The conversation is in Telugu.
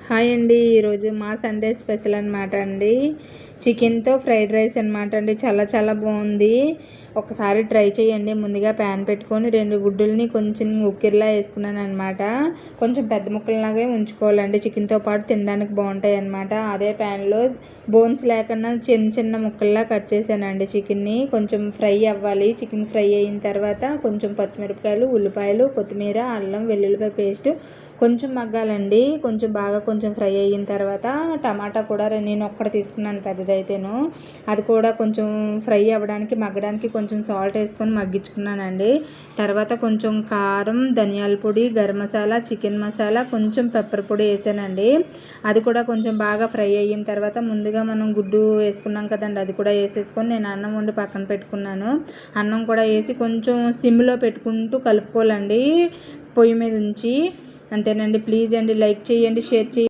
హాయ్ అండి. ఈరోజు మా సండే స్పెషల్ అనమాట అండి. చికెన్తో ఫ్రైడ్ రైస్ అనమాట అండి. చాలా చాలా బాగుంది. ఒకసారి ట్రై చేయండి. ముందుగా ప్యాన్ పెట్టుకొని 2 గుడ్డుల్ని కొంచెం ఉక్కిరిలా వేసుకున్నాను అనమాట. కొంచెం పెద్ద ముక్కల్లాగే ఉంచుకోవాలండి. చికెన్తో పాటు తినడానికి బాగుంటాయి అనమాట. అదే ప్యాన్లో బోన్స్ లేకుండా చిన్న చిన్న ముక్కల్లా కట్ చేశానండి. చికెన్ని కొంచెం ఫ్రై అవ్వాలి. చికెన్ ఫ్రై అయిన తర్వాత కొంచెం పచ్చిమిరపకాయలు, ఉల్లిపాయలు, కొత్తిమీర, అల్లం వెల్లుల్లిపాయ పేస్ట్ కొంచెం మగ్గాలండి. కొంచెం బాగా కొంచెం ఫ్రై అయిన తర్వాత టమాటా కూడా నేను ఒక్కటి తీసుకున్నాను పెద్దదైతేను. అది కూడా కొంచెం ఫ్రై అవ్వడానికి మగ్గడానికి కొంచెం సాల్ట్ వేసుకొని మగ్గించుకున్నానండి. తర్వాత కొంచెం కారం, ధనియాల పొడి, గరం మసాలా, చికెన్ మసాలా, కొంచెం పెప్పర్ పొడి వేసానండి. అది కూడా కొంచెం బాగా ఫ్రై అయిన తర్వాత ముందుగా మనం గుడ్డు వేసుకున్నాం కదండి, అది కూడా వేసేసుకొని నేను అన్నం వండి పక్కన పెట్టుకున్నాను. అన్నం కూడా వేసి కొంచెం సిమ్లో పెట్టుకుంటూ కలుపుకోవాలండి పొయ్యి మీద ఉంచి. అంతేనండి. ప్లీజ్ అండి, లైక్ చేయండి, షేర్ చేయండి.